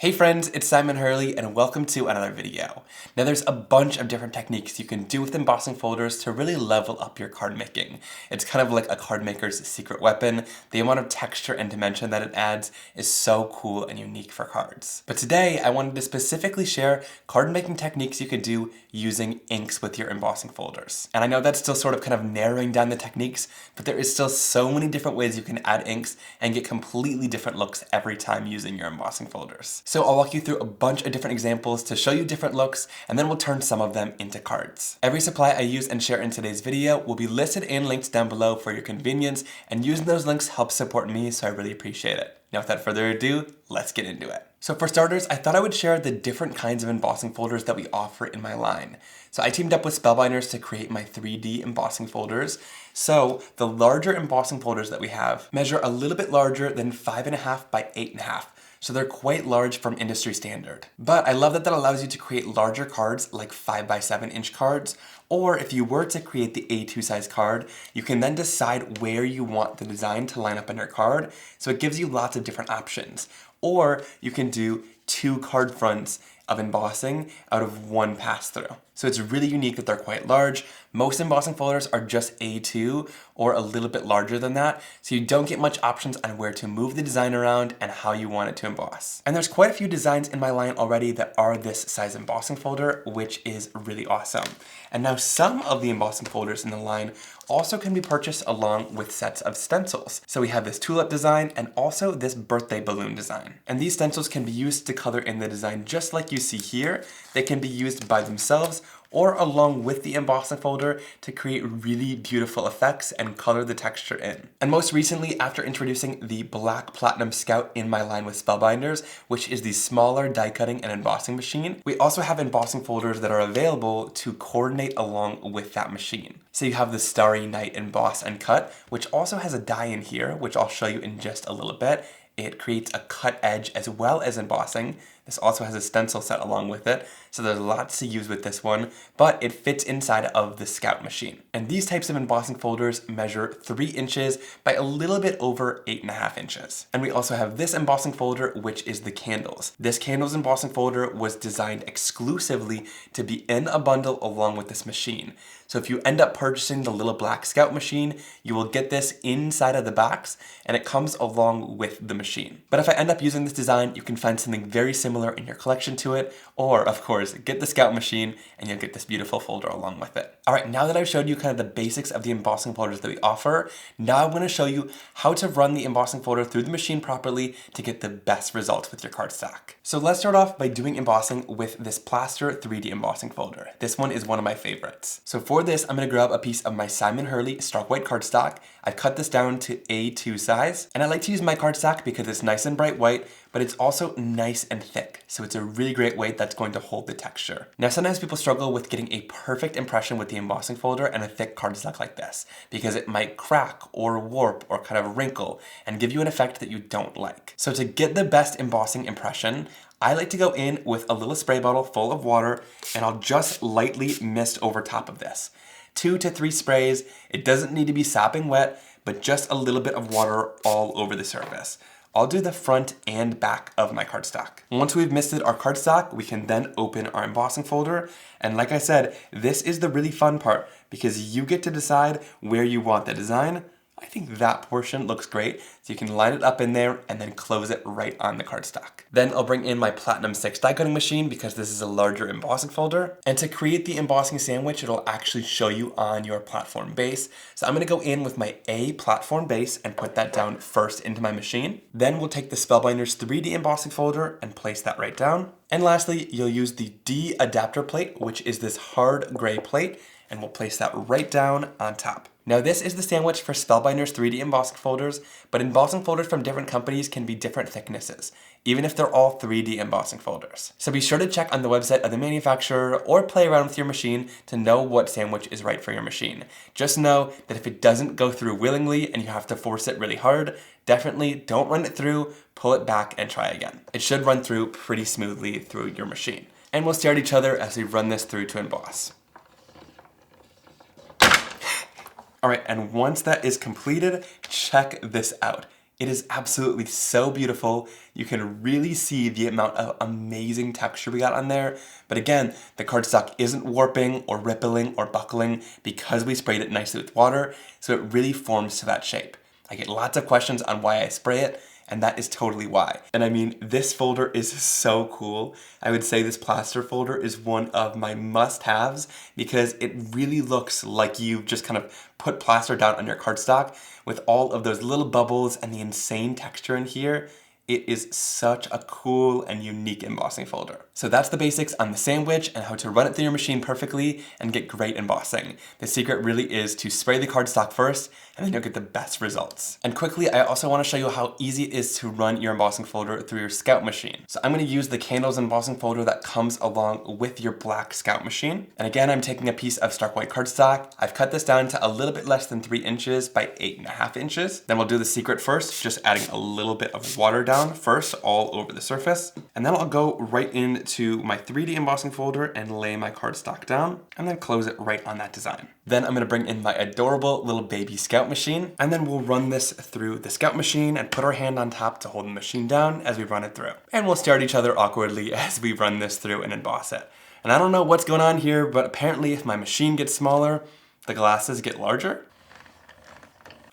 Hey friends, it's Simon Hurley and welcome to another video. Now there's a bunch of different techniques you can do with embossing folders to really level up your card making. It's kind of like a card maker's secret weapon. The amount of texture and dimension that it adds is so cool and unique for cards. But today I wanted to specifically share card making techniques you can do using inks with your embossing folders. And I know that's still sort of kind of narrowing down the techniques, but there is still so many different ways you can add inks and get completely different looks every time using your embossing folders. So I'll walk you through a bunch of different examples to show you different looks, and then we'll turn some of them into cards. Every supply I use and share in today's video will be listed and linked down below for your convenience, and using those links helps support me, so I really appreciate it. Now without further ado, let's get into it. So for starters, I thought I would share the different kinds of embossing folders that we offer in my line. So I teamed up with Spellbinders to create my 3D embossing folders. So the larger embossing folders that we have measure a little bit larger than 5.5 by 8.5. So they're quite large from industry standard. But I love that that allows you to create larger cards like 5 by 7 inch cards, or if you were to create the A2 size card, you can then decide where you want the design to line up in your card, so it gives you lots of different options. Or you can do 2 card fronts of embossing out of 1 pass through. So it's really unique that they're quite large. Most embossing folders are just A2 or a little bit larger than that, so you don't get much options on where to move the design around and how you want it to emboss. And there's quite a few designs in my line already that are this size embossing folder, which is really awesome. And now some of the embossing folders in the line also can be purchased along with sets of stencils. So we have this tulip design and also this birthday balloon design. And these stencils can be used to color in the design just like you see here. They can be used by themselves or along with the embossing folder to create really beautiful effects and color the texture in. And most recently, after introducing the Black Platinum Scout in my line with Spellbinders, which is the smaller die cutting and embossing machine, we also have embossing folders that are available to coordinate along with that machine. So you have the Starry Night Emboss and Cut, which also has a die in here, which I'll show you in just a little bit. It creates a cut edge as well as embossing. This also has a stencil set along with it, so there's lots to use with this one, but it fits inside of the Scout machine. And these types of embossing folders measure 3 inches by a little bit over 8.5 inches. And we also have this embossing folder, which is the candles. This candles embossing folder was designed exclusively to be in a bundle along with this machine. So if you end up purchasing the little black Scout machine, you will get this inside of the box, and it comes along with the machine. But if I end up using this design, you can find something very similar in your collection to it, or of course, get the Scout machine and you'll get this beautiful folder along with it. All right, now that I've showed you kind of the basics of the embossing folders that we offer, now I'm going to show you how to run the embossing folder through the machine properly to get the best results with your cardstock. So let's start off by doing embossing with this Plaster 3D embossing folder. This one is one of my favorites. So for this, I'm going to grab a piece of my Simon Hurley Stark White cardstock. I've cut this down to A2 size, and I like to use my cardstock because it's nice and bright white, but it's also nice and thick. So it's a really great weight that's going to hold the texture. Now sometimes people struggle with getting a perfect impression with the embossing folder and a thick cardstock like this, because it might crack or warp or kind of wrinkle and give you an effect that you don't like. So to get the best embossing impression, I like to go in with a little spray bottle full of water, and I'll just lightly mist over top of this. 2 to 3 sprays. It doesn't need to be sopping wet, but just a little bit of water all over the surface. I'll do the front and back of my cardstock. Once we've misted our cardstock, we can then open our embossing folder. And like I said, this is the really fun part because you get to decide where you want the design. I think that portion looks great, so you can line it up in there and then close it right on the cardstock. Then I'll bring in my Platinum 6 die cutting machine because this is a larger embossing folder. And to create the embossing sandwich, it'll actually show you on your platform base. So I'm gonna go in with my A platform base and put that down first into my machine. Then we'll take the Spellbinders 3D embossing folder and place that right down. And lastly, you'll use the D adapter plate, which is this hard gray plate, and we'll place that right down on top. Now this is the sandwich for Spellbinders 3D embossing folders, but embossing folders from different companies can be different thicknesses, even if they're all 3D embossing folders. So be sure to check on the website of the manufacturer or play around with your machine to know what sandwich is right for your machine. Just know that if it doesn't go through willingly and you have to force it really hard, definitely don't run it through, pull it back and try again. It should run through pretty smoothly through your machine. And we'll stare at each other as we run this through to emboss. All right, and once that is completed, check this out. It is absolutely so beautiful. You can really see the amount of amazing texture we got on there. But again, the cardstock isn't warping or rippling or buckling because we sprayed it nicely with water, so it really forms to that shape. I get lots of questions on why I spray it, and that is totally why. And I mean, this folder is so cool. I would say this plaster folder is one of my must-haves because it really looks like you've just kind of put plaster down on your cardstock with all of those little bubbles and the insane texture in here. It is such a cool and unique embossing folder. So that's the basics on the sandwich and how to run it through your machine perfectly and get great embossing. The secret really is to spray the cardstock first, and then you'll get the best results. And quickly, I also want to show you how easy it is to run your embossing folder through your Scout machine. So I'm going to use the Candles embossing folder that comes along with your black Scout machine. And again, I'm taking a piece of stark white cardstock. I've cut this down to a little bit less than 3 inches by 8.5 inches. Then we'll do the secret first, just adding a little bit of water down first all over the surface. And then I'll go right into my 3D embossing folder and lay my cardstock down and then close it right on that design. Then I'm going to bring in my adorable little baby Scout machine, and then we'll run this through the Scout machine and put our hand on top to hold the machine down as we run it through. And we'll stare at each other awkwardly as we run this through and emboss it. And I don't know what's going on here, but apparently if my machine gets smaller, the glasses get larger.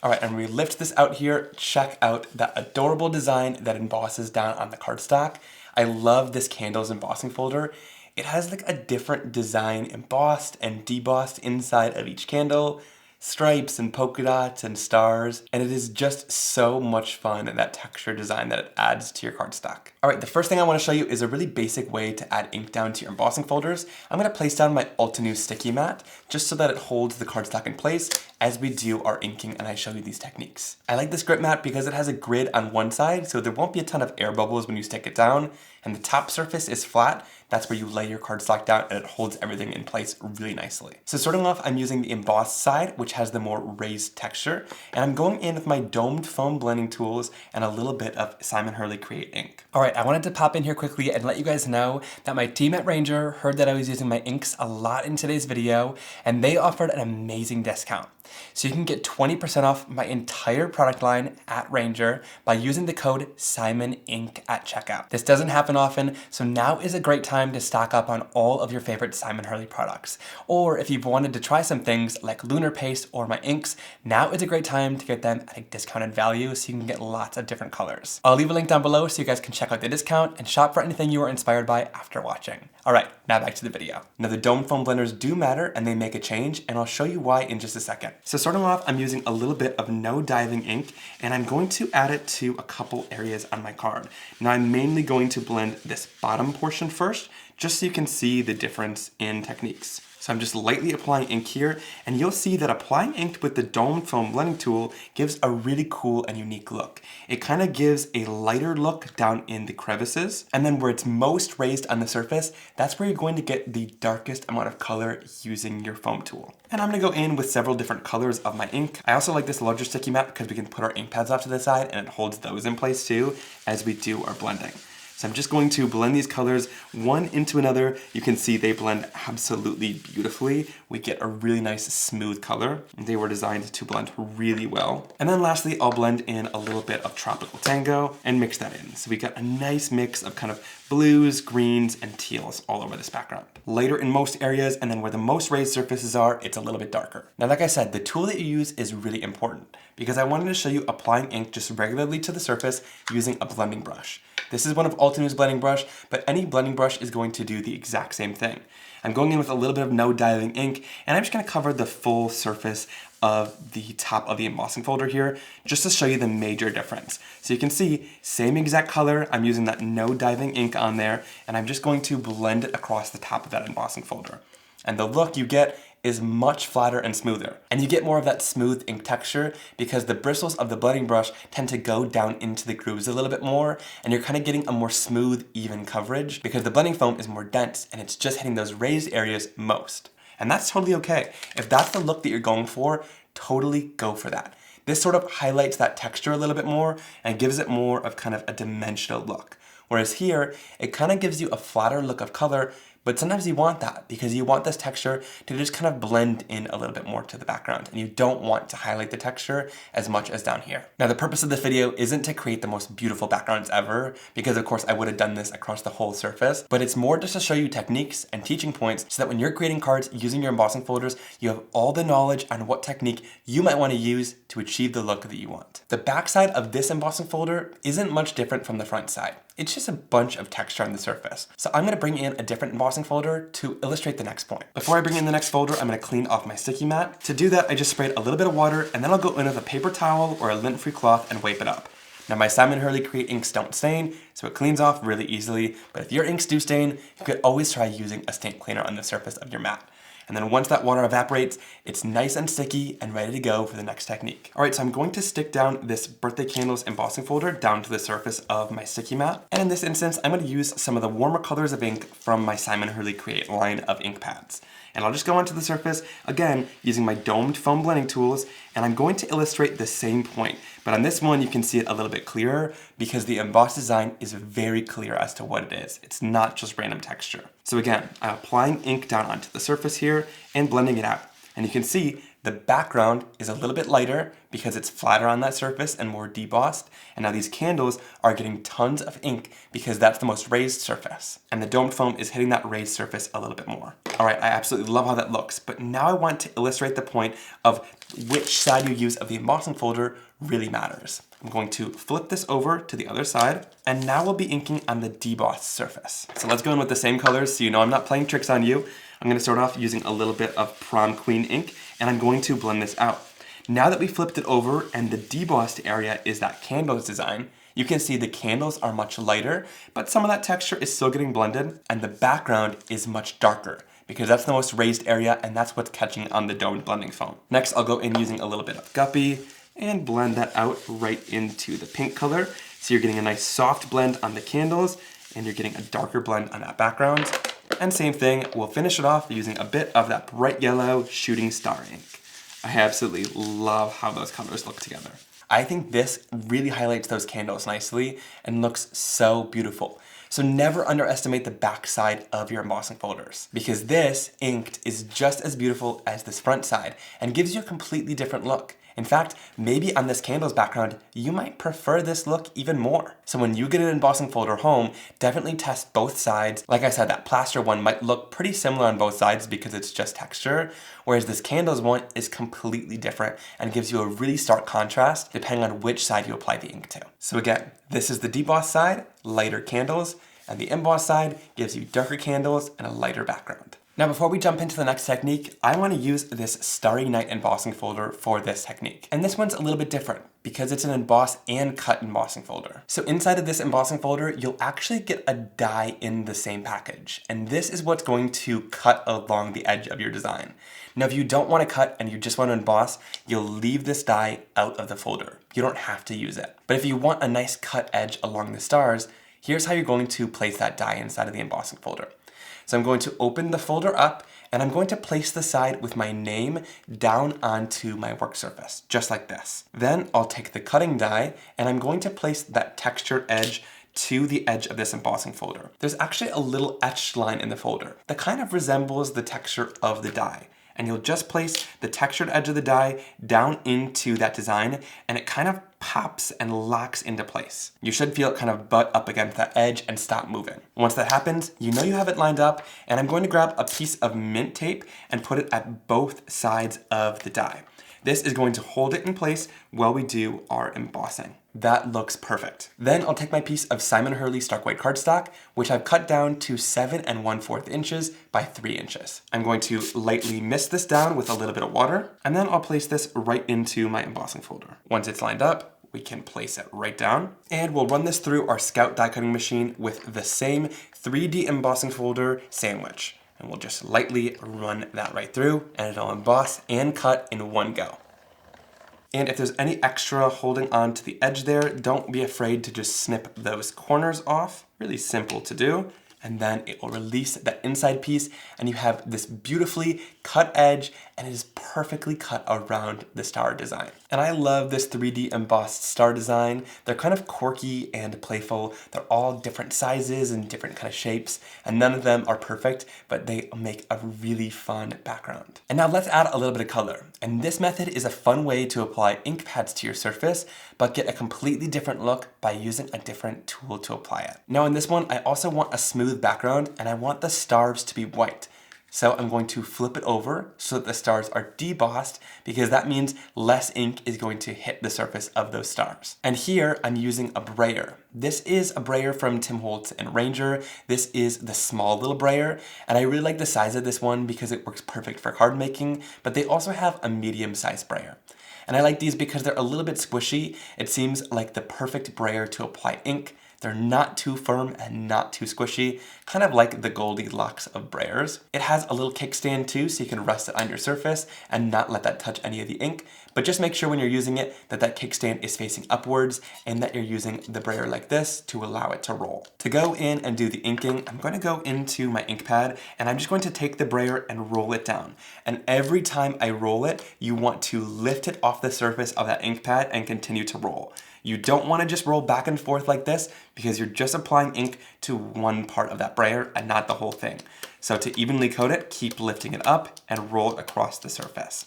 All right, and we lift this out here. Check out that adorable design that embosses down on the cardstock. I love this Candles embossing folder. It has like a different design embossed and debossed inside of each candle, stripes and polka dots and stars, and it is just so much fun, that texture design that it adds to your cardstock. All right, the first thing I want to show you is a really basic way to add ink down to your embossing folders. I'm going to place down my Altenew sticky mat just so that it holds the cardstock in place as we do our inking and I show you these techniques. I like this grip mat because it has a grid on one side, so there won't be a ton of air bubbles when you stick it down, and the top surface is flat. That's where you lay your cardstock down and it holds everything in place really nicely. So starting off, I'm using the embossed side, which has the more raised texture, and I'm going in with my domed foam blending tools and a little bit of Simon Hurley Create ink. All right, I wanted to pop in here quickly and let you guys know that my team at Ranger heard that I was using my inks a lot in today's video, and they offered an amazing discount. So you can get 20% off my entire product line at Ranger by using the code SIMONINK at checkout. This doesn't happen often, so now is a great time to stock up on all of your favorite Simon Hurley products. Or if you've wanted to try some things like Lunar Paste or my inks, now is a great time to get them at a discounted value so you can get lots of different colors. I'll leave a link down below so you guys can check out the discount and shop for anything you were inspired by after watching. All right, now back to the video. Now the domed foam blenders do matter and they make a change, and I'll show you why in just a second. So starting off, I'm using a little bit of no diving ink, and I'm going to add it to a couple areas on my card. Now I'm mainly going to blend this bottom portion first, just so you can see the difference in techniques. So I'm just lightly applying ink here, and you'll see that applying ink with the domed foam blending tool gives a really cool and unique look. It kind of gives a lighter look down in the crevices, and then where it's most raised on the surface, that's where you're going to get the darkest amount of color using your foam tool. And I'm gonna go in with several different colors of my ink. I also like this larger sticky mat because we can put our ink pads off to the side and it holds those in place too as we do our blending. So I'm just going to blend these colors one into another. You can see they blend absolutely beautifully. We get a really nice smooth color. They were designed to blend really well. And then lastly, I'll blend in a little bit of Tropical Tango and mix that in. So we got a nice mix of kind of blues, greens, and teals all over this background. Lighter in most areas, and then where the most raised surfaces are, it's a little bit darker. Now, like I said, the tool that you use is really important because I wanted to show you applying ink just regularly to the surface using a blending brush. This is one of Altenew's blending brush, but any blending brush is going to do the exact same thing. I'm going in with a little bit of no diving ink, and I'm just gonna cover the full surface of the top of the embossing folder here, just to show you the major difference. So you can see, same exact color, I'm using that no diving ink on there, and I'm just going to blend it across the top of that embossing folder. And the look you get is much flatter and smoother. And you get more of that smooth ink texture because the bristles of the blending brush tend to go down into the grooves a little bit more, and you're kind of getting a more smooth, even coverage because the blending foam is more dense and it's just hitting those raised areas most. And that's totally okay. If that's the look that you're going for, totally go for that. This sort of highlights that texture a little bit more and gives it more of kind of a dimensional look. Whereas here, it kind of gives you a flatter look of color, But sometimes you want that because you want this texture to just kind of blend in a little bit more to the background, and you don't want to highlight the texture as much as down here. Now, the purpose of this video isn't to create the most beautiful backgrounds ever, because of course I would have done this across the whole surface, but it's more just to show you techniques and teaching points so that when you're creating cards using your embossing folders, you have all the knowledge on what technique you might want to use to achieve the look that you want. The backside of this embossing folder isn't much different from the front side. It's just a bunch of texture on the surface. So I'm going to bring in a different embossing folder to illustrate the next point. Before I bring in the next folder, I'm going to clean off my sticky mat. To do that, I just sprayed a little bit of water, and then I'll go in with a paper towel or a lint-free cloth and wipe it up. Now, my Simon Hurley Create inks don't stain, so it cleans off really easily, but if your inks do stain, you could always try using a stain cleaner on the surface of your mat. And then once that water evaporates, it's nice and sticky and ready to go for the next technique. All right, so I'm going to stick down this birthday candles embossing folder down to the surface of my sticky mat. And in this instance, I'm going to use some of the warmer colors of ink from my Simon Hurley Create line of ink pads. And I'll just go onto the surface, again, using my domed foam blending tools, and I'm going to illustrate the same point. But on this one, you can see it a little bit clearer because the embossed design is very clear as to what it is. It's not just random texture. So again, I'm applying ink down onto the surface here and blending it out. And you can see the background is a little bit lighter because it's flatter on that surface and more debossed. And now these candles are getting tons of ink because that's the most raised surface. And the domed foam is hitting that raised surface a little bit more. All right, I absolutely love how that looks. But now I want to illustrate the point of which side you use of the embossing folder really matters. I'm going to flip this over to the other side, and now we'll be inking on the debossed surface. So let's go in with the same colors so you know I'm not playing tricks on you. I'm going to start off using a little bit of Prom Queen ink, and I'm going to blend this out. Now that we flipped it over and the debossed area is that candles design, you can see the candles are much lighter, but some of that texture is still getting blended, and the background is much darker, because that's the most raised area and that's what's catching on the domed blending foam. Next, I'll go in using a little bit of Guppy and blend that out right into the pink color. So you're getting a nice soft blend on the candles and you're getting a darker blend on that background. And same thing, we'll finish it off using a bit of that bright yellow Shooting Star ink. I absolutely love how those colors look together. I think this really highlights those candles nicely and looks so beautiful. So never underestimate the back side of your embossing folders, because this inked is just as beautiful as this front side and gives you a completely different look. In fact, maybe on this candles background, you might prefer this look even more. So when you get an embossing folder home, definitely test both sides. Like I said, that plaster one might look pretty similar on both sides because it's just texture, whereas this candles one is completely different and gives you a really stark contrast depending on which side you apply the ink to. So again, this is the deboss side, lighter candles, and the emboss side gives you darker candles and a lighter background. Now, before we jump into the next technique, I want to use this Starry Night embossing folder for this technique. And this one's a little bit different because it's an emboss and cut embossing folder. So inside of this embossing folder, you'll actually get a die in the same package. And this is what's going to cut along the edge of your design. Now, if you don't want to cut and you just want to emboss, you'll leave this die out of the folder. You don't have to use it. But if you want a nice cut edge along the stars, here's how you're going to place that die inside of the embossing folder. So I'm going to open the folder up and I'm going to place the side with my name down onto my work surface, just like this. Then I'll take the cutting die and I'm going to place that textured edge to the edge of this embossing folder. There's actually a little etched line in the folder that kind of resembles the texture of the die. And you'll just place the textured edge of the die down into that design and it kind of pops and locks into place. You should feel it kind of butt up against that edge and stop moving. Once that happens, you know you have it lined up, and I'm going to grab a piece of mint tape and put it at both sides of the die. This is going to hold it in place while we do our embossing. That looks perfect. Then I'll take my piece of Simon Hurley Stark White cardstock, which I've cut down to 7 1/4 inches by 3 inches. I'm going to lightly mist this down with a little bit of water, and then I'll place this right into my embossing folder. Once it's lined up, we can place it right down, and we'll run this through our Scout die cutting machine with the same 3D embossing folder sandwich. And we'll just lightly run that right through, and it'll emboss and cut in one go. And if there's any extra holding on to the edge there, don't be afraid to just snip those corners off. Really simple to do. and then it will release that inside piece, and you have this beautifully cut edge, and it is perfectly cut around the star design. And I love this 3D embossed star design. They're kind of quirky and playful. They're all different sizes and different kind of shapes, and none of them are perfect, but they make a really fun background. And now let's add a little bit of color. And this method is a fun way to apply ink pads to your surface, but get a completely different look by using a different tool to apply it. Now in this one, I also want a smooth background, and I want the stars to be white. So I'm going to flip it over so that the stars are debossed, because that means less ink is going to hit the surface of those stars. And here I'm using a Brayer. This is a Brayer from Tim Holtz and Ranger. This is the small little Brayer, and I really like the size of this one because it works perfect for card making, but they also have a medium-sized Brayer. And I like these because they're a little bit squishy. It seems like the perfect Brayer to apply ink. They're not too firm and not too squishy, kind of like the Goldilocks of Brayers. It has a little kickstand too, so you can rest it on your surface and not let that touch any of the ink. But just make sure when you're using it that that kickstand is facing upwards and that you're using the Brayer like this to allow it to roll. To go in and do the inking, I'm going to go into my ink pad, and I'm just going to take the Brayer and roll it down. And every time I roll it, you want to lift it off the surface of that ink pad and continue to roll. You don't want to just roll back and forth like this, because you're just applying ink to one part of that Brayer and not the whole thing. So to evenly coat it, keep lifting it up and roll it across the surface.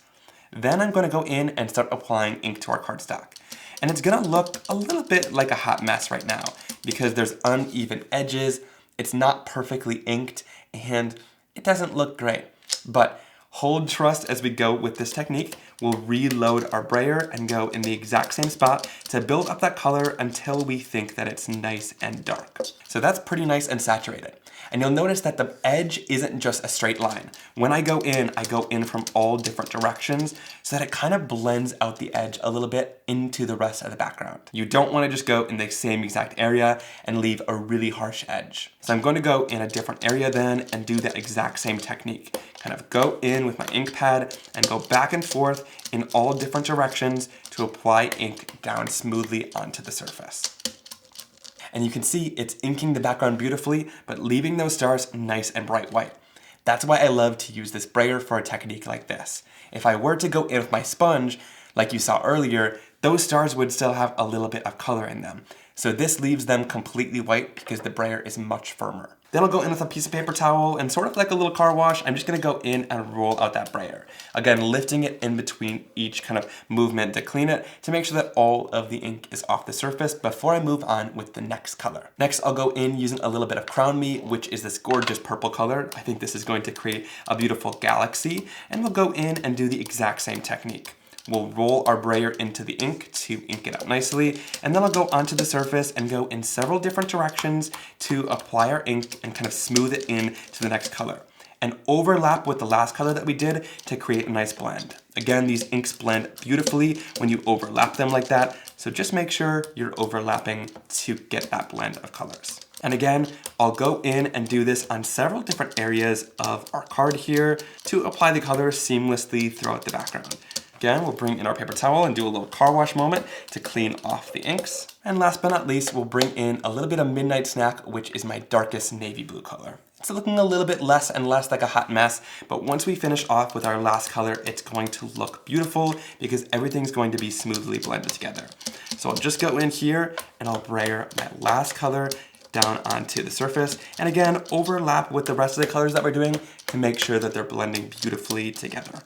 Then I'm going to go in and start applying ink to our cardstock. And it's going to look a little bit like a hot mess right now, because there's uneven edges, it's not perfectly inked, and it doesn't look great. But hold trust as we go with this technique. We'll reload our Brayer and go in the exact same spot to build up that color until we think that it's nice and dark. So that's pretty nice and saturated. And you'll notice that the edge isn't just a straight line. When I go in from all different directions so that it kind of blends out the edge a little bit into the rest of the background. You don't want to just go in the same exact area and leave a really harsh edge. So I'm going to go in a different area then and do the exact same technique. Kind of go in with my ink pad and go back and forth in all different directions to apply ink down smoothly onto the surface. And you can see it's inking the background beautifully, but leaving those stars nice and bright white. That's why I love to use this Brayer for a technique like this. If I were to go in with my sponge, like you saw earlier, those stars would still have a little bit of color in them. So this leaves them completely white because the Brayer is much firmer. Then I'll go in with a piece of paper towel and sort of like a little car wash, I'm just gonna go in and roll out that Brayer. Again, lifting it in between each kind of movement to clean it to make sure that all of the ink is off the surface before I move on with the next color. Next, I'll go in using a little bit of Crown Me, which is this gorgeous purple color. I think this is going to create a beautiful galaxy, and we'll go in and do the exact same technique. We'll roll our Brayer into the ink to ink it out nicely, and then I'll go onto the surface and go in several different directions to apply our ink and kind of smooth it in to the next color. And overlap with the last color that we did to create a nice blend. Again, these inks blend beautifully when you overlap them like that, so just make sure you're overlapping to get that blend of colors. And again, I'll go in and do this on several different areas of our card here to apply the colors seamlessly throughout the background. Again, we'll bring in our paper towel and do a little car wash moment to clean off the inks. And last but not least, we'll bring in a little bit of Midnight Snack, which is my darkest navy blue color. It's looking a little bit less and less like a hot mess, but once we finish off with our last color, it's going to look beautiful because everything's going to be smoothly blended together. So I'll just go in here and I'll Brayer my last color down onto the surface. And again, overlap with the rest of the colors that we're doing to make sure that they're blending beautifully together.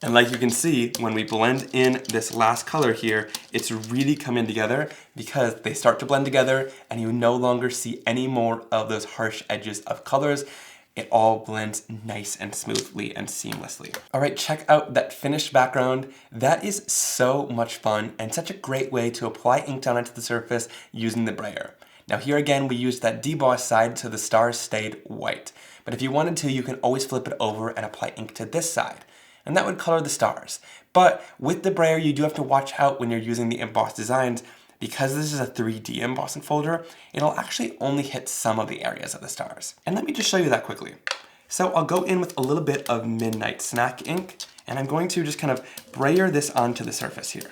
And like you can see, when we blend in this last color here, it's really coming together because they start to blend together and you no longer see any more of those harsh edges of colors. It all blends nice and smoothly and seamlessly. All right, check out that finished background. That is so much fun and such a great way to apply ink down onto the surface using the Brayer. Now here again, we used that deboss side so the stars stayed white. But if you wanted to, you can always flip it over and apply ink to this side. And that would color the stars. But with the Brayer, you do have to watch out when you're using the embossed designs. Because this is a 3D embossing folder, it'll actually only hit some of the areas of the stars. And let me just show you that quickly. So I'll go in with a little bit of Midnight Snack ink, and I'm going to just kind of Brayer this onto the surface here.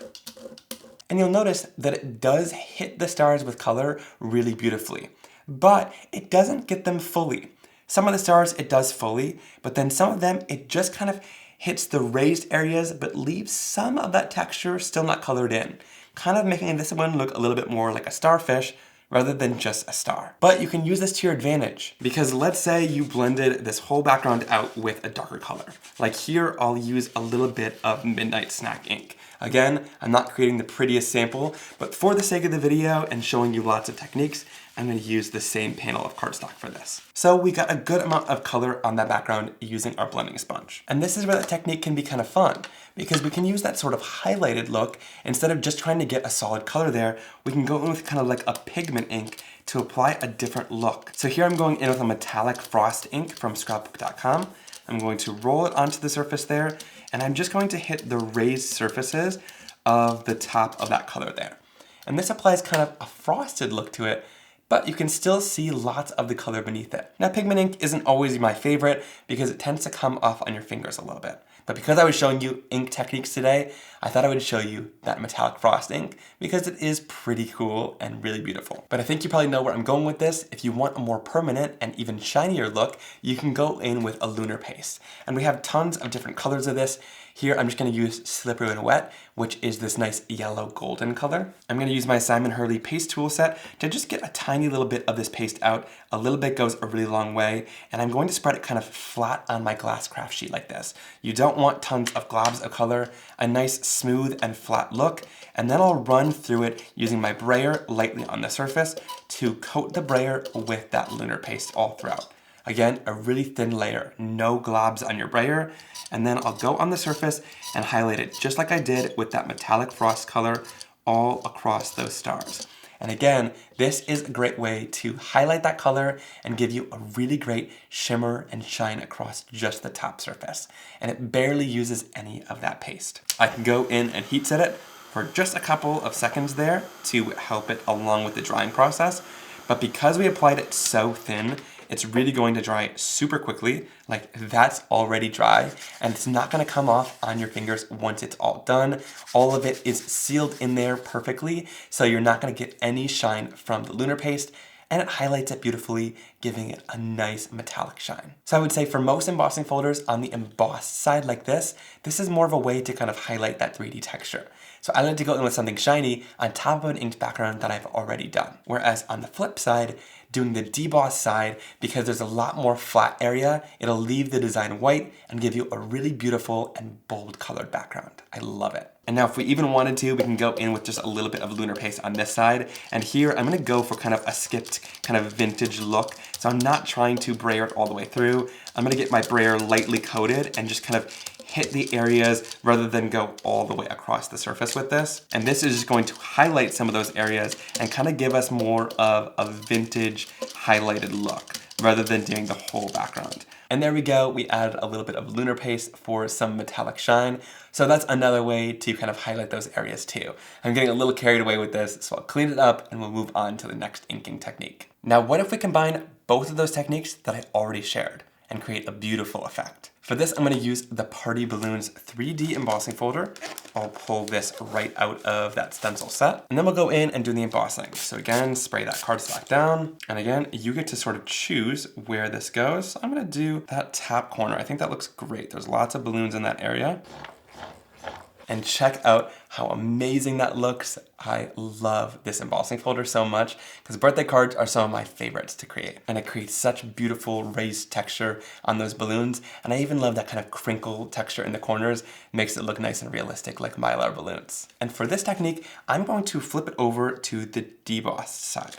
And you'll notice that it does hit the stars with color really beautifully. but it doesn't get them fully. Some of the stars it does fully, but then some of them it just kind of hits the raised areas but leaves some of that texture still not colored in, kind of making this one look a little bit more like a starfish rather than just a star. But you can use this to your advantage, because let's say you blended this whole background out with a darker color. Like here, I'll use a little bit of Midnight Snack ink. Again, I'm not creating the prettiest sample, but for the sake of the video and showing you lots of techniques, I'm going to use the same panel of cardstock for this. So we got a good amount of color on that background using our blending sponge. And this is where that technique can be kind of fun, because we can use that sort of highlighted look. Instead of just trying to get a solid color there, we can go in with kind of like a pigment ink to apply a different look. So here I'm going in with a metallic frost ink from scrapbook.com. I'm going to roll it onto the surface there, and I'm just going to hit the raised surfaces of the top of that color there. And this applies kind of a frosted look to it, but you can still see lots of the color beneath it. Now, pigment ink isn't always my favorite because it tends to come off on your fingers a little bit. But because I was showing you ink techniques today, I thought I would show you that metallic frost ink because it is pretty cool and really beautiful. But I think you probably know where I'm going with this. If you want a more permanent and even shinier look, you can go in with a lunar paste. And we have tons of different colors of this. Here, I'm just gonna use Slippery When Wet, which is this nice yellow golden color. I'm gonna use my Simon Hurley paste tool set to just get a tiny little bit of this paste out. A little bit goes a really long way, and I'm going to spread it kind of flat on my glass craft sheet like this. You don't want tons of globs of color, a nice smooth and flat look, and then I'll run through it using my brayer lightly on the surface to coat the brayer with that lunar paste all throughout. Again, a really thin layer, no globs on your brayer, and then I'll go on the surface and highlight it just like I did with that metallic frost color all across those stars. And again, this is a great way to highlight that color and give you a really great shimmer and shine across just the top surface. And it barely uses any of that paste. I can go in and heat set it for just a couple of seconds there to help it along with the drying process. But because we applied it so thin, it's really going to dry super quickly. Like, that's already dry, and it's not gonna come off on your fingers once it's all done. All of it is sealed in there perfectly, so you're not gonna get any shine from the lunar paste, and it highlights it beautifully, giving it a nice metallic shine. So I would say for most embossing folders on the embossed side like this is more of a way to kind of highlight that 3D texture. So I like to go in with something shiny on top of an inked background that I've already done. Whereas on the flip side, doing the deboss side, because there's a lot more flat area, it'll leave the design white and give you a really beautiful and bold colored background. I love it. And now if we even wanted to, we can go in with just a little bit of lunar paste on this side. And here I'm gonna go for kind of a skipped kind of vintage look. So I'm not trying to brayer it all the way through. I'm gonna get my brayer lightly coated and just kind of hit the areas rather than go all the way across the surface with this. And this is just going to highlight some of those areas and kind of give us more of a vintage highlighted look rather than doing the whole background. And there we go, we added a little bit of lunar paste for some metallic shine. So that's another way to kind of highlight those areas too. I'm getting a little carried away with this, so I'll clean it up and we'll move on to the next inking technique. Now, what if we combine both of those techniques that I already shared and create a beautiful effect? For this, I'm gonna use the Party Balloons 3D embossing folder. I'll pull this right out of that stencil set. And then we'll go in and do the embossing. So again, spray that cardstock down. And again, you get to sort of choose where this goes. So I'm gonna do that top corner. I think that looks great. There's lots of balloons in that area. And check out how amazing that looks. I love this embossing folder so much because birthday cards are some of my favorites to create. And it creates such beautiful raised texture on those balloons. And I even love that kind of crinkle texture in the corners. It makes it look nice and realistic like Mylar balloons. And for this technique, I'm going to flip it over to the debossed side.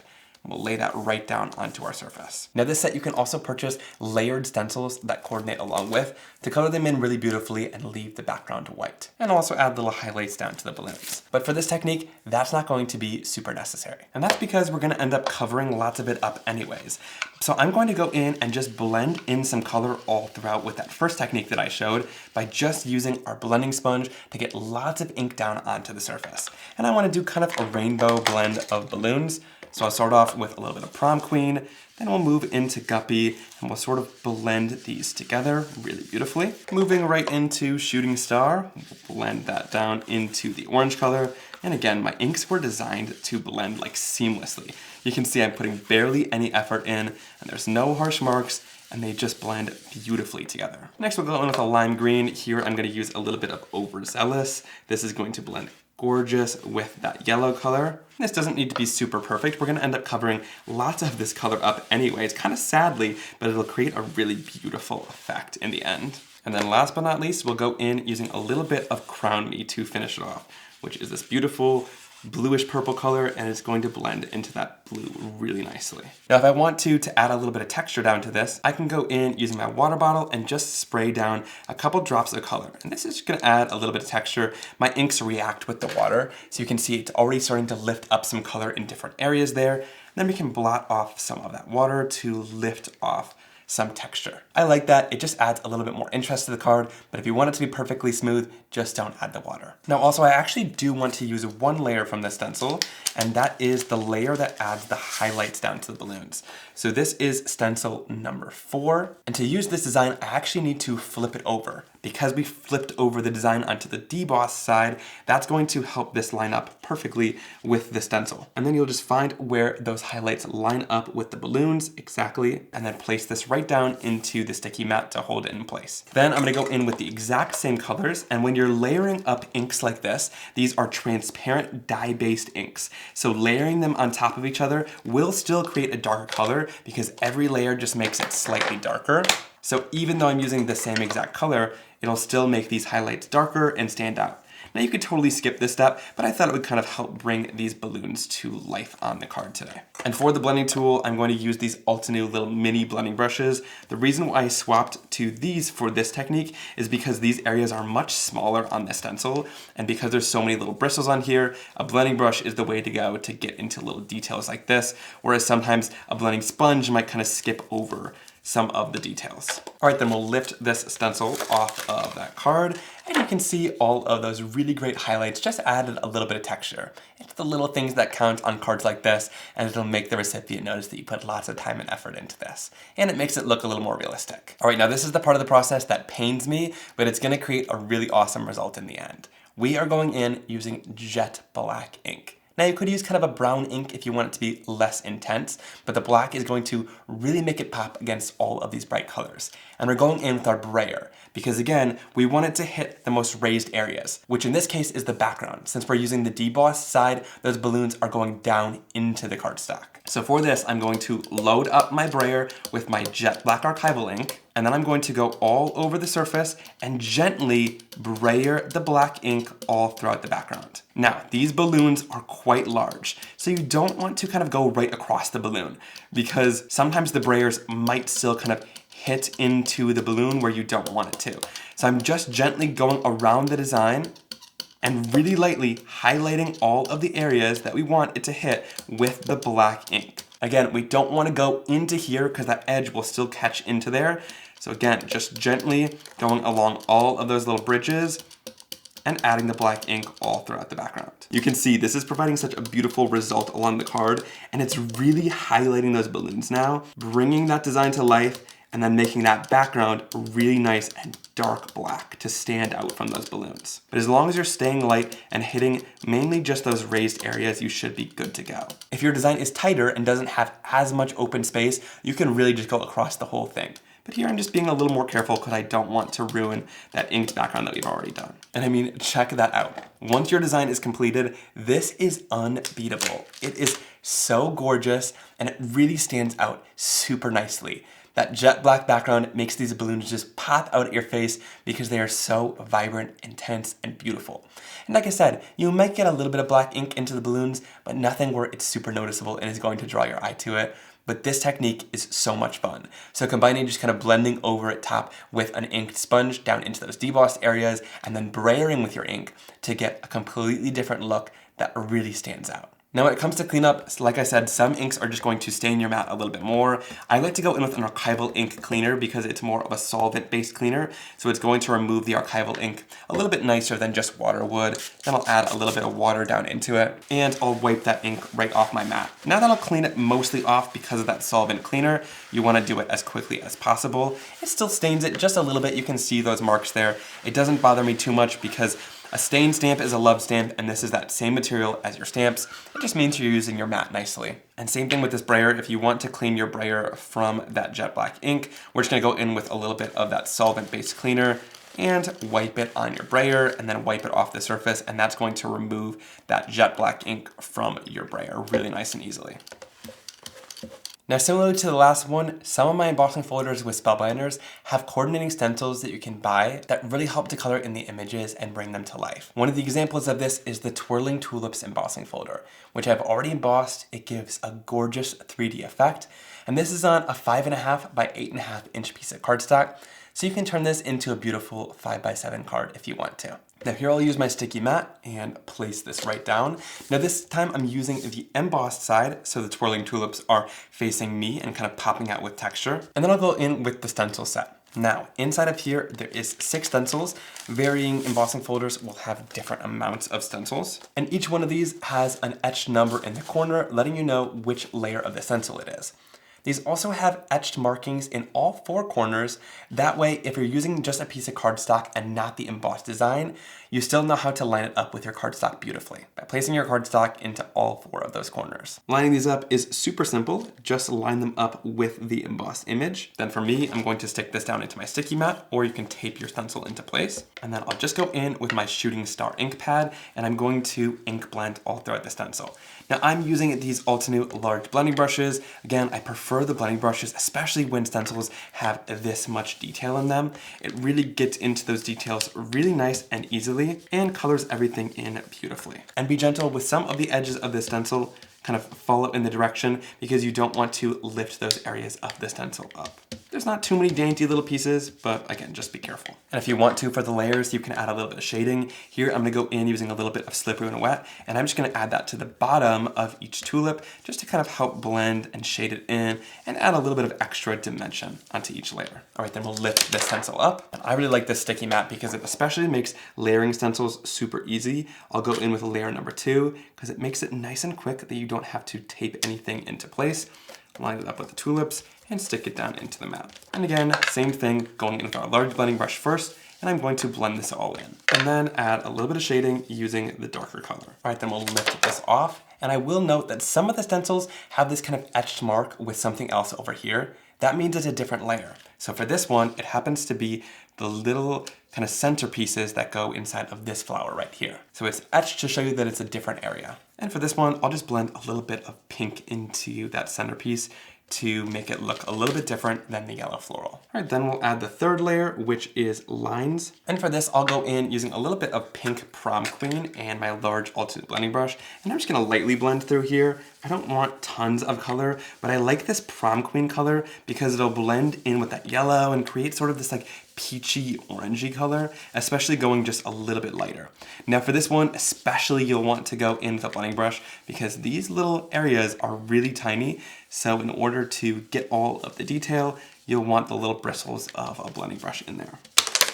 We'll lay that right down onto our surface. Now this set you can also purchase layered stencils that coordinate along with to color them in really beautifully and leave the background white. And also add little highlights down to the balloons. But for this technique, that's not going to be super necessary. And that's because we're gonna end up covering lots of it up anyways. So I'm going to go in and just blend in some color all throughout with that first technique that I showed by just using our blending sponge to get lots of ink down onto the surface. And I wanna do kind of a rainbow blend of balloons. So I'll start off with a little bit of Prom Queen, then we'll move into Guppy, and we'll sort of blend these together really beautifully. Moving right into Shooting Star, we'll blend that down into the orange color. And again, my inks were designed to blend like seamlessly. You can see I'm putting barely any effort in, and there's no harsh marks, and they just blend beautifully together. Next we'll go in with a lime green. Here I'm going to use a little bit of overzealous. This is going to blend gorgeous with that yellow color. This doesn't need to be super perfect. We're going to end up covering lots of this color up anyways, kind of sadly, but it'll create a really beautiful effect in the end. And then last but not least, we'll go in using a little bit of Crown Me to finish it off, which is this beautiful bluish purple color, and it's going to blend into that blue really nicely. Now if I want to add a little bit of texture down to this, I can go in using my water bottle and just spray down a couple drops of color. And this is going to add a little bit of texture. My inks react with the water, so you can see it's already starting to lift up some color in different areas there. And then we can blot off some of that water to lift off some texture. I like that. It just adds a little bit more interest to the card, but if you want it to be perfectly smooth, just don't add the water. Now also, I actually do want to use one layer from this stencil, and that is the layer that adds the highlights down to the balloons. So this is stencil number 4, and to use this design, I actually need to flip it over. Because we flipped over the design onto the deboss side, that's going to help this line up perfectly with the stencil. And then you'll just find where those highlights line up with the balloons exactly, and then place this right down into the sticky mat to hold it in place. Then I'm gonna go in with the exact same colors, and when you're layering up inks like this, these are transparent dye-based inks. So layering them on top of each other will still create a darker color because every layer just makes it slightly darker. So even though I'm using the same exact color, it'll still make these highlights darker and stand out. Now you could totally skip this step, but I thought it would kind of help bring these balloons to life on the card today. And for the blending tool, I'm going to use these Altenew little mini blending brushes. The reason why I swapped to these for this technique is because these areas are much smaller on the stencil, and because there's so many little bristles on here, a blending brush is the way to go to get into little details like this, whereas sometimes a blending sponge might kind of skip over some of the details. All right, then we'll lift this stencil off of that card, and you can see all of those really great highlights just added a little bit of texture. It's the little things that count on cards like this, and it'll make the recipient notice that you put lots of time and effort into this. And it makes it look a little more realistic. All right, now this is the part of the process that pains me, but it's gonna create a really awesome result in the end. We are going in using jet black ink. Now you could use kind of a brown ink if you want it to be less intense, but the black is going to really make it pop against all of these bright colors. And we're going in with our Brayer, because again, we want it to hit the most raised areas, which in this case is the background. Since we're using the deboss side, those balloons are going down into the cardstock. So for this, I'm going to load up my Brayer with my jet black archival ink, and then I'm going to go all over the surface and gently Brayer the black ink all throughout the background. Now, these balloons are quite large, so you don't want to kind of go right across the balloon, because sometimes the Brayers might still kind of hit into the balloon where you don't want it to. So I'm just gently going around the design and really lightly highlighting all of the areas that we want it to hit with the black ink. Again, we don't want to go into here because that edge will still catch into there. So again, just gently going along all of those little bridges and adding the black ink all throughout the background. You can see this is providing such a beautiful result along the card, and it's really highlighting those balloons now, bringing that design to life, and then making that background really nice and dark black to stand out from those balloons. But as long as you're staying light and hitting mainly just those raised areas, you should be good to go. If your design is tighter and doesn't have as much open space, you can really just go across the whole thing. But here I'm just being a little more careful because I don't want to ruin that inked background that we've already done. And I mean, check that out. Once your design is completed, this is unbeatable. It is so gorgeous, and it really stands out super nicely. That jet black background makes these balloons just pop out at your face because they are so vibrant, intense, and beautiful. And like I said, you might get a little bit of black ink into the balloons, but nothing where it's super noticeable and is going to draw your eye to it. But this technique is so much fun. So combining just kind of blending over at top with an inked sponge down into those debossed areas, and then brayering with your ink to get a completely different look that really stands out. Now when it comes to cleanup, like I said, some inks are just going to stain your mat a little bit more. I like to go in with an archival ink cleaner because it's more of a solvent-based cleaner, so it's going to remove the archival ink a little bit nicer than just water would. Then I'll add a little bit of water down into it, and I'll wipe that ink right off my mat. Now that I'll clean it mostly off because of that solvent cleaner, you want to do it as quickly as possible. It still stains it just a little bit. You can see those marks there. It doesn't bother me too much because A stain stamp is a love stamp, and this is that same material as your stamps. It just means you're using your mat nicely. And same thing with this brayer. If you want to clean your brayer from that jet black ink, we're just gonna go in with a little bit of that solvent-based cleaner and wipe it on your brayer and then wipe it off the surface, and that's going to remove that jet black ink from your brayer really nice and easily. Now, similar to the last one, some of my embossing folders with Spellbinders have coordinating stencils that you can buy that really help to color in the images and bring them to life. One of the examples of this is the Twirling Tulips embossing folder, which I've already embossed. It gives a gorgeous 3D effect, and this is on a 5.5 by 8.5 inch piece of cardstock, so you can turn this into a beautiful 5x7 card if you want to. Now here I'll use my sticky mat and place this right down. Now this time I'm using the embossed side, so the Twirling Tulips are facing me and kind of popping out with texture. And then I'll go in with the stencil set. Now, inside of here, there is 6 stencils. Varying embossing folders will have different amounts of stencils. And each one of these has an etched number in the corner, letting you know which layer of the stencil it is. These also have etched markings in all 4 corners. That way, if you're using just a piece of cardstock and not the embossed design, you still know how to line it up with your cardstock beautifully by placing your cardstock into all 4 of those corners. Lining these up is super simple. Just line them up with the embossed image. Then for me, I'm going to stick this down into my sticky mat, or you can tape your stencil into place. And then I'll just go in with my shooting star ink pad, and I'm going to ink blend all throughout the stencil. Now I'm using these Altenew large blending brushes. Again, I prefer the blending brushes, especially when stencils have this much detail in them. It really gets into those details really nice and easily and colors everything in beautifully. And be gentle with some of the edges of the stencil. Kind of follow in the direction because you don't want to lift those areas of the stencil up. There's not too many dainty little pieces, but again, just be careful. And if you want to, for the layers, you can add a little bit of shading. Here, I'm gonna go in using a little bit of slippery and wet, and I'm just gonna add that to the bottom of each tulip just to kind of help blend and shade it in and add a little bit of extra dimension onto each layer. All right, then we'll lift this stencil up. And I really like this sticky mat because it especially makes layering stencils super easy. I'll go in with layer number 2 because it makes it nice and quick that you don't have to tape anything into place. Line it up with the tulips and stick it down into the mat. And again, same thing, going in with our large blending brush first, and I'm going to blend this all in. And then add a little bit of shading using the darker color. All right, then we'll lift this off. And I will note that some of the stencils have this kind of etched mark with something else over here. That means it's a different layer. So for this one, it happens to be the little kind of centerpieces that go inside of this flower right here. So it's etched to show you that it's a different area. And for this one, I'll just blend a little bit of pink into that centerpiece to make it look a little bit different than the yellow floral. All right, then we'll add the third layer, which is lines. And for this, I'll go in using a little bit of pink Prom Queen and my large Altenew blending brush. And I'm just gonna lightly blend through here. I don't want tons of color, but I like this Prom Queen color because it'll blend in with that yellow and create sort of this like peachy orangey color, especially going just a little bit lighter. Now for this one, especially you'll want to go in with a blending brush because these little areas are really tiny. So in order to get all of the detail, you'll want the little bristles of a blending brush in there.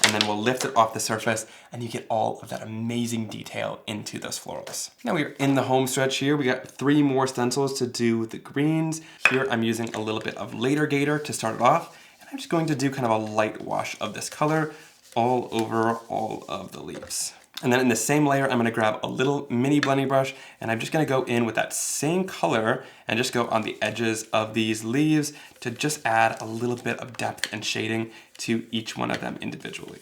And then we'll lift it off the surface and you get all of that amazing detail into those florals. Now we're in the home stretch here. We got 3 more stencils to do the greens. Here I'm using a little bit of Later Gator to start it off. I'm just going to do kind of a light wash of this color all over all of the leaves. And then in the same layer, I'm gonna grab a little mini blending brush and I'm just gonna go in with that same color and just go on the edges of these leaves to just add a little bit of depth and shading to each one of them individually.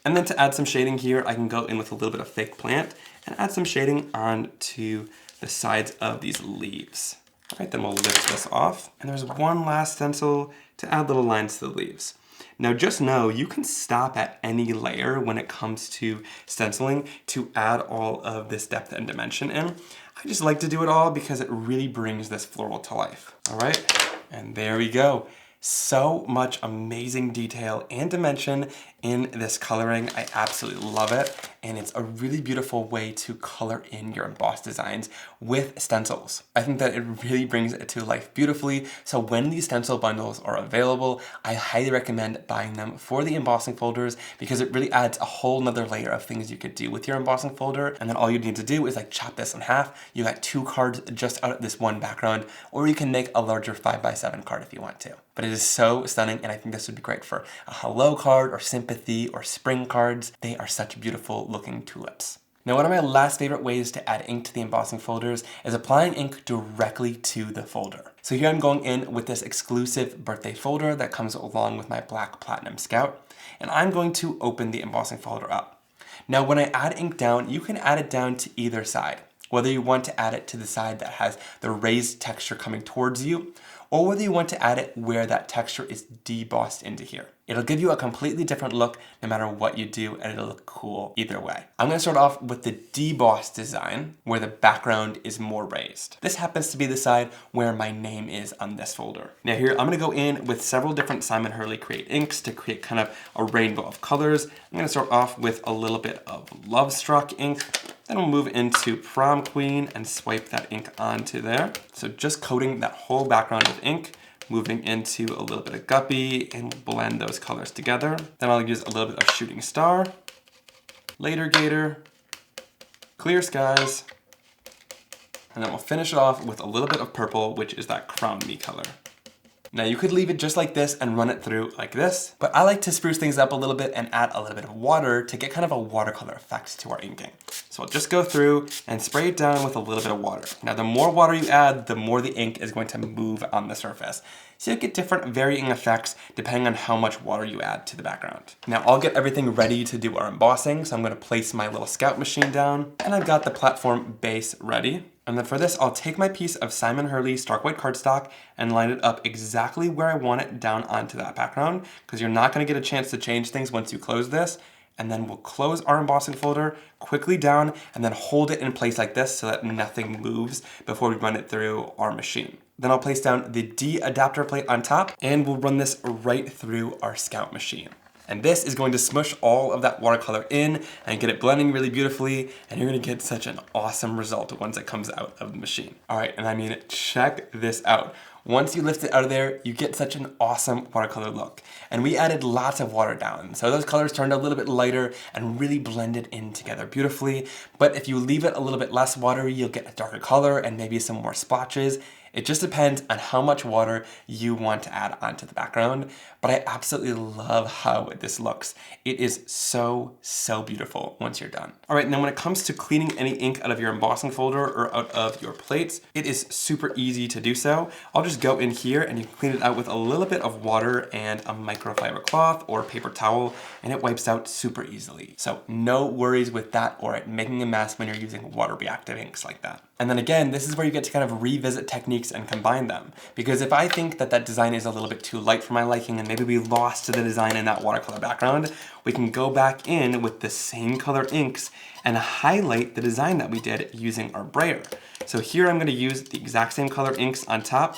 And then to add some shading here, I can go in with a little bit of fake plant and add some shading onto the sides of these leaves. All right, then we'll lift this off. And there's one last stencil to add little lines to the leaves. Now just know you can stop at any layer when it comes to stenciling to add all of this depth and dimension in. I just like to do it all because it really brings this floral to life. All right, and there we go. So much amazing detail and dimension in this coloring. I absolutely love it. And it's a really beautiful way to color in your embossed designs with stencils. I think that it really brings it to life beautifully. So when these stencil bundles are available, I highly recommend buying them for the embossing folders because it really adds a whole nother layer of things you could do with your embossing folder. And then all you need to do is like chop this in half. You got 2 cards just out of this one background, or you can make a larger 5x7 card if you want to. But it is so stunning, and I think this would be great for a hello card or sympathy or spring cards. They are such beautiful looking tulips. Now, one of my last favorite ways to add ink to the embossing folders is applying ink directly to the folder. So here I'm going in with this exclusive birthday folder that comes along with my Black Platinum Scout, and I'm going to open the embossing folder up. Now, when I add ink down, you can add it down to either side, whether you want to add it to the side that has the raised texture coming towards you, or whether you want to add it where that texture is debossed into here. It'll give you a completely different look no matter what you do, and it'll look cool either way. I'm gonna start off with the debossed design where the background is more raised. This happens to be the side where my name is on this folder. Now here, I'm gonna go in with several different Simon Hurley Create inks to create kind of a rainbow of colors. I'm gonna start off with a little bit of Love Struck ink. Then we'll move into Prom Queen and swipe that ink onto there. So just coating that whole background with ink, moving into a little bit of Guppy and blend those colors together. Then I'll use a little bit of Shooting Star, Later Gator, Clear Skies, and then we'll finish it off with a little bit of purple, which is that Crown Me color. Now you could leave it just like this and run it through like this, but I like to spruce things up a little bit and add a little bit of water to get kind of a watercolor effect to our inking. So I'll just go through and spray it down with a little bit of water. Now the more water you add, the more the ink is going to move on the surface. So you get different varying effects depending on how much water you add to the background. Now I'll get everything ready to do our embossing, so I'm gonna place my little scout machine down, and I've got the platform base ready. And then for this, I'll take my piece of Simon Hurley Stark White cardstock and line it up exactly where I want it down onto that background, because you're not gonna get a chance to change things once you close this. And then we'll close our embossing folder quickly down and then hold it in place like this so that nothing moves before we run it through our machine. Then I'll place down the D adapter plate on top, and we'll run this right through our Scout machine. And this is going to smush all of that watercolor in and get it blending really beautifully, and you're gonna get such an awesome result once it comes out of the machine. All right, and I mean, check this out. Once you lift it out of there, you get such an awesome watercolor look. And we added lots of water down, so those colors turned a little bit lighter and really blended in together beautifully. But if you leave it a little bit less watery, you'll get a darker color and maybe some more splotches. It just depends on how much water you want to add onto the background, but I absolutely love how this looks. It is so, so beautiful once you're done. All right, now when it comes to cleaning any ink out of your embossing folder or out of your plates, it is super easy to do so. I'll just go in here and you can clean it out with a little bit of water and a microfiber cloth or paper towel, and it wipes out super easily. So no worries with that or it making a mess when you're using water reactive inks like that. And then again, this is where you get to kind of revisit techniques and combine them. Because if I think that that design is a little bit too light for my liking and maybe we lost to the design in that watercolor background, we can go back in with the same color inks and highlight the design that we did using our brayer. So here I'm gonna use the exact same color inks on top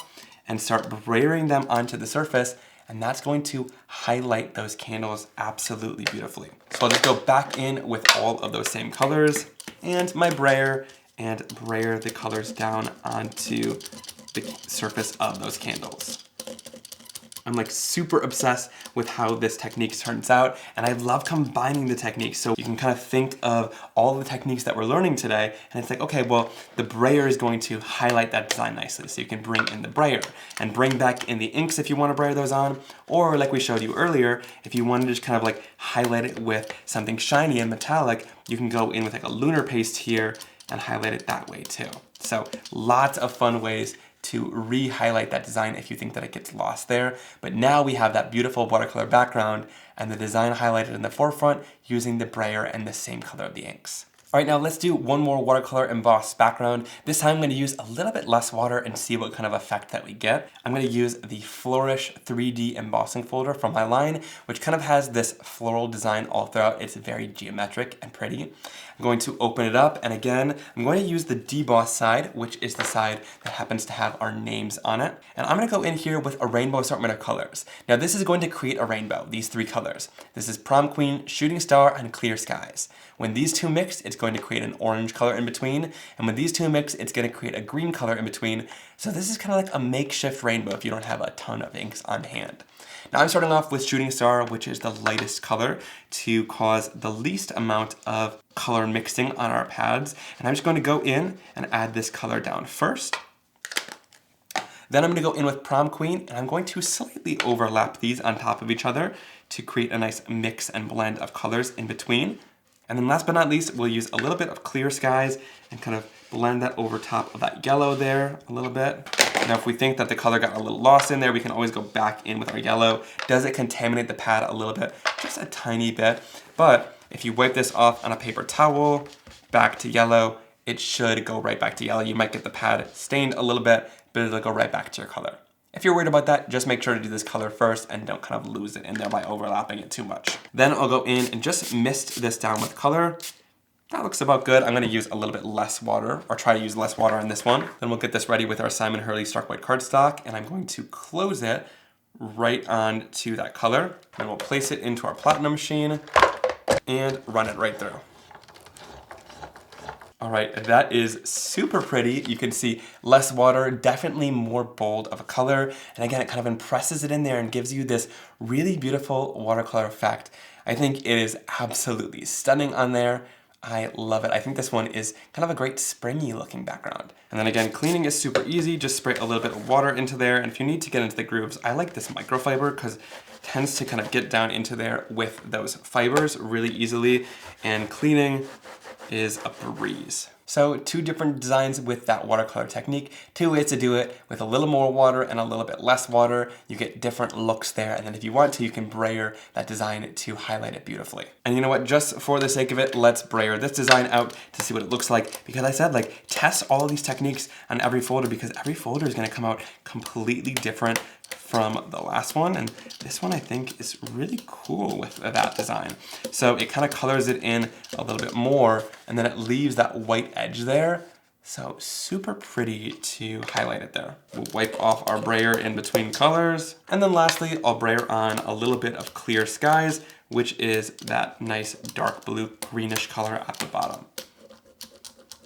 and start brayering them onto the surface, and that's going to highlight those candles absolutely beautifully. So I'll just go back in with all of those same colors and my brayer and brayer the colors down onto the surface of those candles. I'm like super obsessed with how this technique turns out, and I love combining the techniques. So you can kind of think of all the techniques that we're learning today, and it's like, okay, well, the brayer is going to highlight that design nicely. So you can bring in the brayer and bring back in the inks if you want to brayer those on, or like we showed you earlier, if you want to just kind of like highlight it with something shiny and metallic, you can go in with like a lunar paste here and highlight it that way too. So lots of fun ways to re-highlight that design if you think that it gets lost there. But now we have that beautiful watercolor background and the design highlighted in the forefront using the brayer and the same color of the inks. All right, now let's do one more watercolor embossed background. This time I'm going to use a little bit less water and see what kind of effect that we get. I'm going to use the Flourish 3D embossing folder from my line, which kind of has this floral design all throughout. It's very geometric and pretty. I'm going to open it up, and again, I'm going to use the deboss side, which is the side that happens to have our names on it. And I'm going to go in here with a rainbow assortment of colors. Now this is going to create a rainbow, these three colors. This is Prom Queen, Shooting Star, and Clear Skies. When these two mix, it's going to create an orange color in between, and when these two mix, it's going to create a green color in between. So this is kind of like a makeshift rainbow if you don't have a ton of inks on hand. Now I'm starting off with Shooting Star, which is the lightest color to cause the least amount of color mixing on our pads. And I'm just going to go in and add this color down first. Then I'm gonna go in with Prom Queen, and I'm going to slightly overlap these on top of each other to create a nice mix and blend of colors in between. And then last but not least, we'll use a little bit of Clear Skies and kind of blend that over top of that yellow there a little bit. Now, if we think that the color got a little lost in there, we can always go back in with our yellow. Does it contaminate the pad a little bit? Just a tiny bit. But if you wipe this off on a paper towel, back to yellow, it should go right back to yellow. You might get the pad stained a little bit, but it'll go right back to your color. If you're worried about that, just make sure to do this color first and don't kind of lose it in there by overlapping it too much. Then I'll go in and just mist this down with color. That looks about good. I'm gonna use a little bit less water, or try to use less water on this one. Then we'll get this ready with our Simon Hurley Stark White cardstock, and I'm going to close it right on to that color. And we'll place it into our platinum machine and run it right through. All right, that is super pretty. You can see less water, definitely more bold of a color. And again, it kind of impresses it in there and gives you this really beautiful watercolor effect. I think it is absolutely stunning on there. I love it. I think this one is kind of a great springy looking background. And then again, cleaning is super easy. Just spray a little bit of water into there. And if you need to get into the grooves, I like this microfiber because it tends to kind of get down into there with those fibers really easily. And cleaning is a breeze. So 2 different designs with that watercolor technique, 2 ways to do it with a little more water and a little bit less water. You get different looks there, and then if you want to, you can brayer that design to highlight it beautifully. And you know what, just for the sake of it, let's brayer this design out to see what it looks like, because I said, like, test all of these techniques on every folder, because every folder is gonna come out completely different from the last one, and this one I think is really cool with that design. So it kind of colors it in a little bit more, and then it leaves that white edge there. So super pretty to highlight it there. We'll wipe off our brayer in between colors. And then lastly, I'll brayer on a little bit of Clear Skies, which is that nice dark blue greenish color at the bottom.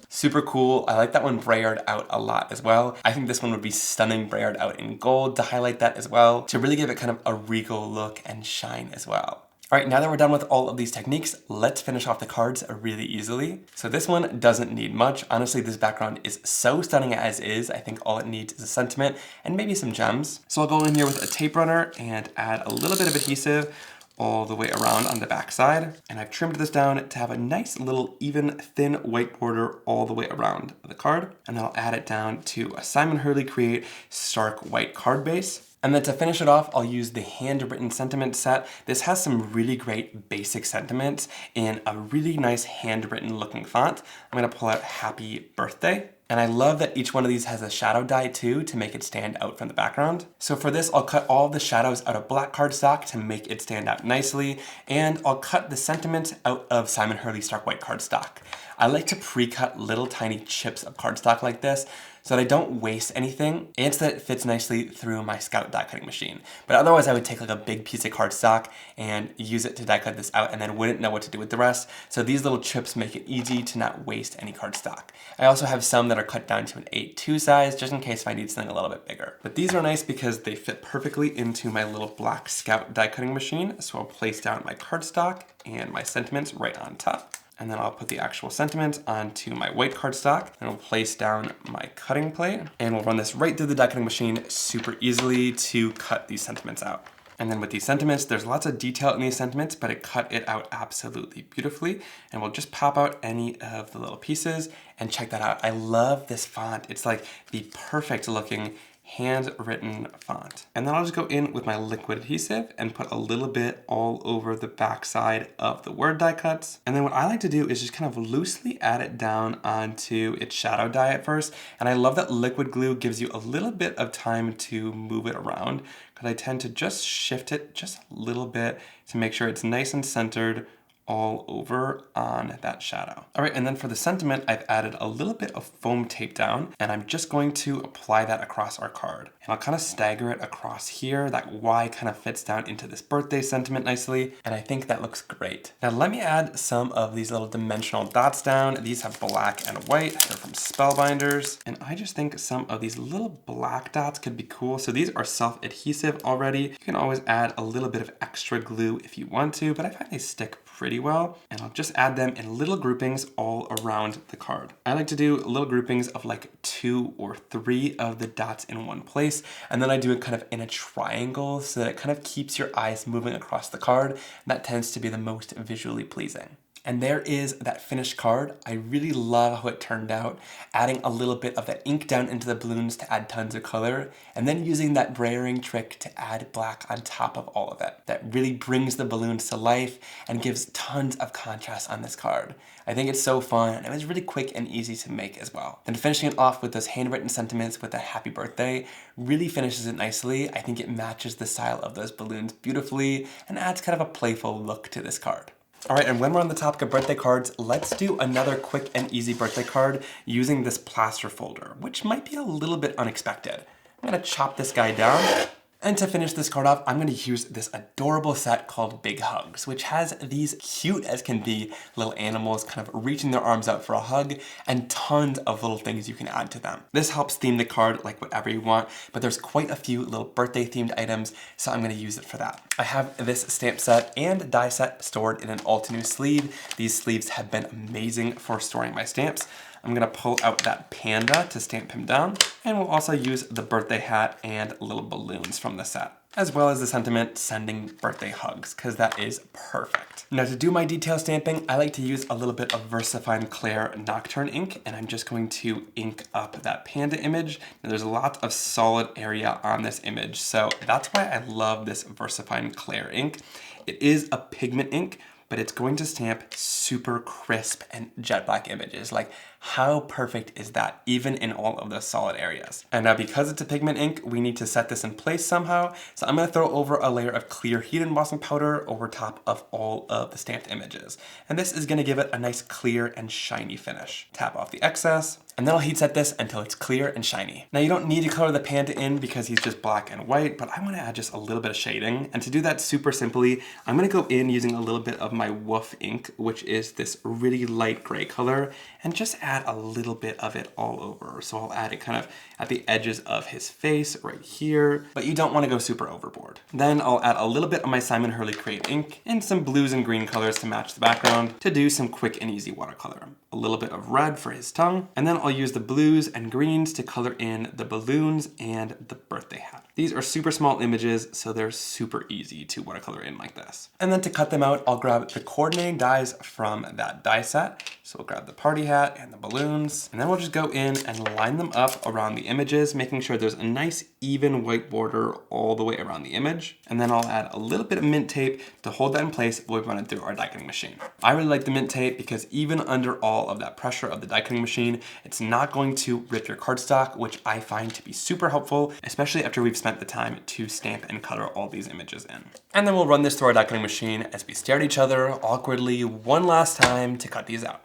Super cool. I like that one brayered out a lot as well. I think this one would be stunning brayered out in gold to highlight that as well, to really give it kind of a regal look and shine as well. All right, now that we're done with all of these techniques, let's finish off the cards really easily. So this one doesn't need much. Honestly, this background is so stunning as is. I think all it needs is a sentiment and maybe some gems. So I'll go in here with a tape runner and add a little bit of adhesive all the way around on the back side. And I've trimmed this down to have a nice little even thin white border all the way around the card. And then I'll add it down to a Simon Hurley Create Stark White card base. And then to finish it off, I'll use the Handwritten sentiment set. This has some really great basic sentiments in a really nice handwritten looking font. I'm gonna pull out Happy Birthday. And I love that each one of these has a shadow die too to make it stand out from the background. So for this, I'll cut all the shadows out of black cardstock to make it stand out nicely. And I'll cut the sentiment out of Simon Hurley Stark White cardstock. I like to pre-cut little tiny chips of cardstock like this so that I don't waste anything and so that it fits nicely through my Scout die cutting machine. But otherwise I would take like a big piece of cardstock and use it to die cut this out and then wouldn't know what to do with the rest. So these little chips make it easy to not waste any cardstock. I also have some that are cut down to an 8/2 size just in case if I need something a little bit bigger. But these are nice because they fit perfectly into my little black Scout die cutting machine. So I'll place down my cardstock and my sentiments right on top. And then I'll put the actual sentiment onto my white cardstock, and I'll place down my cutting plate, and we'll run this right through the die cutting machine super easily to cut these sentiments out. And then with these sentiments, there's lots of detail in these sentiments, but it cut it out absolutely beautifully. And we'll just pop out any of the little pieces and check that out. I love this font. It's like the perfect looking handwritten font. And then I'll just go in with my liquid adhesive and put a little bit all over the back side of the word die cuts. And then what I like to do is just kind of loosely add it down onto its shadow die at first. And I love that liquid glue gives you a little bit of time to move it around, because I tend to just shift it just a little bit to make sure it's nice and centered all over on that shadow. All right, and then for the sentiment, I've added a little bit of foam tape down, and I'm just going to apply that across our card. And I'll kind of stagger it across here. That Y kind of fits down into this birthday sentiment nicely, and I think that looks great. Now let me add some of these little dimensional dots down. These have black and white. They're from Spellbinders, and I just think some of these little black dots could be cool. So these are self-adhesive already. You can always add a little bit of extra glue if you want to, but I find they stick pretty well, and I'll just add them in little groupings all around the card. I like to do little groupings of like 2 2 or 3 of the dots in one place, and then I do it kind of in a triangle so that it kind of keeps your eyes moving across the card, and that tends to be the most visually pleasing. And there is that finished card. I really love how it turned out, adding a little bit of that ink down into the balloons to add tons of color, and then using that brayering trick to add black on top of all of it. That really brings the balloons to life and gives tons of contrast on this card. I think it's so fun, and it was really quick and easy to make as well. Then finishing it off with those handwritten sentiments with a happy birthday really finishes it nicely. I think it matches the style of those balloons beautifully and adds kind of a playful look to this card. All right, and when we're on the topic of birthday cards, let's do another quick and easy birthday card using this plaster folder, which might be a little bit unexpected. I'm gonna chop this guy down. And to finish this card off, I'm gonna use this adorable set called Big Hugs, which has these cute as can be little animals kind of reaching their arms out for a hug and tons of little things you can add to them. This helps theme the card like whatever you want, but there's quite a few little birthday themed items, so I'm gonna use it for that. I have this stamp set and die set stored in an Altenew sleeve. These sleeves have been amazing for storing my stamps. I'm gonna pull out that panda to stamp him down, and we'll also use the birthday hat and little balloons from the set, as well as the sentiment sending birthday hugs, because that is perfect. Now to do my detail stamping, I like to use a little bit of VersaFine Clair Nocturne ink, and I'm just going to ink up that panda image. Now there's a lot of solid area on this image, so that's why I love this VersaFine Clair ink. It is a pigment ink, but it's going to stamp super crisp and jet black images. Like, how perfect is that, even in all of those solid areas? And now because it's a pigment ink, we need to set this in place somehow. So I'm gonna throw over a layer of clear heat embossing powder over top of all of the stamped images. And this is gonna give it a nice clear and shiny finish. Tap off the excess, and then I'll heat set this until it's clear and shiny. Now you don't need to color the panda in because he's just black and white, but I wanna add just a little bit of shading. And to do that super simply, I'm gonna go in using a little bit of my Woof ink, which is this really light gray color, and just add a little bit of it all over. So I'll add it kind of at the edges of his face right here, but you don't wanna go super overboard. Then I'll add a little bit of my Simon Hurley Create ink and some blues and green colors to match the background to do some quick and easy watercolor. A little bit of red for his tongue, and then I'll use the blues and greens to color in the balloons and the birthday hat. These are super small images, so they're super easy to watercolor in like this. And then to cut them out, I'll grab the coordinating dies from that die set. So we'll grab the party hat and the balloons, and then we'll just go in and line them up around the images, making sure there's a nice even white border all the way around the image. And then I'll add a little bit of mint tape to hold that in place while we run it through our die cutting machine. I really like the mint tape because even under all of that pressure of the die cutting machine, it's not going to rip your cardstock, which I find to be super helpful, especially after we've spent the time to stamp and color all these images in. And then we'll run this through our die cutting machine as we stare at each other awkwardly one last time to cut these out.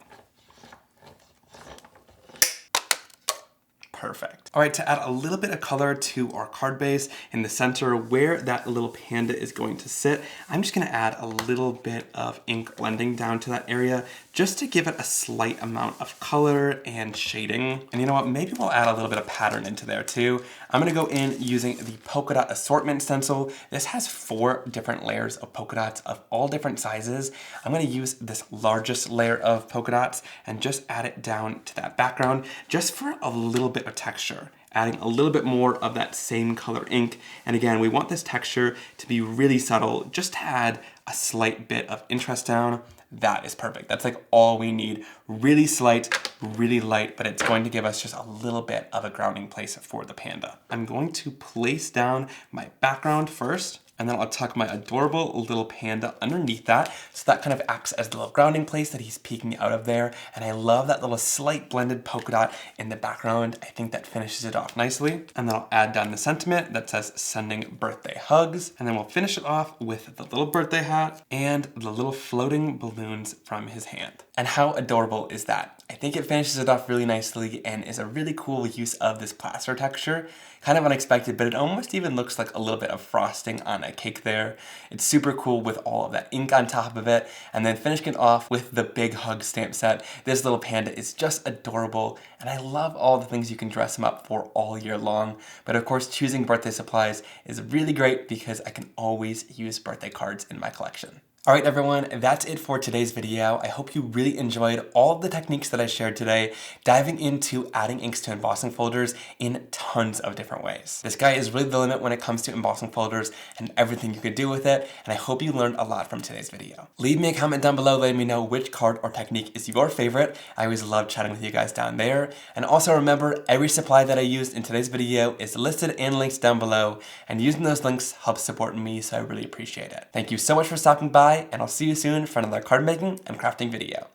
Perfect. All right, to add a little bit of color to our card base in the center where that little panda is going to sit, I'm just gonna add a little bit of ink blending down to that area just to give it a slight amount of color and shading. And you know what, maybe we'll add a little bit of pattern into there too. I'm gonna go in using the polka dot assortment stencil. This has 4 different layers of polka dots of all different sizes. I'm gonna use this largest layer of polka dots and just add it down to that background just for a little bit of texture, adding a little bit more of that same color ink. And again, we want this texture to be really subtle, just to add a slight bit of interest down. That is perfect. That's like all we need. Really slight, really light, but it's going to give us just a little bit of a grounding place for the panda. I'm going to place down my background first, and then I'll tuck my adorable little panda underneath that. So that kind of acts as the little grounding place that he's peeking out of there. And I love that little slight blended polka dot in the background. I think that finishes it off nicely. And then I'll add down the sentiment that says sending birthday hugs. And then we'll finish it off with the little birthday hat and the little floating balloons from his hand. And how adorable is that? I think it finishes it off really nicely and is a really cool use of this plaster texture. Kind of unexpected, but it almost even looks like a little bit of frosting on a cake there. It's super cool with all of that ink on top of it. And then finishing it off with the Big Hug stamp set. This little panda is just adorable. And I love all the things you can dress him up for all year long. But of course, choosing birthday supplies is really great because I can always use birthday cards in my collection. Alright everyone, that's it for today's video. I hope you really enjoyed all of the techniques that I shared today, diving into adding inks to embossing folders in tons of different ways. The sky is really the limit when it comes to embossing folders and everything you could do with it, and I hope you learned a lot from today's video. Leave me a comment down below letting me know which card or technique is your favorite. I always love chatting with you guys down there. And also remember, every supply that I used in today's video is listed and linked down below, and using those links helps support me, so I really appreciate it. Thank you so much for stopping by, and I'll see you soon for another card making and crafting video.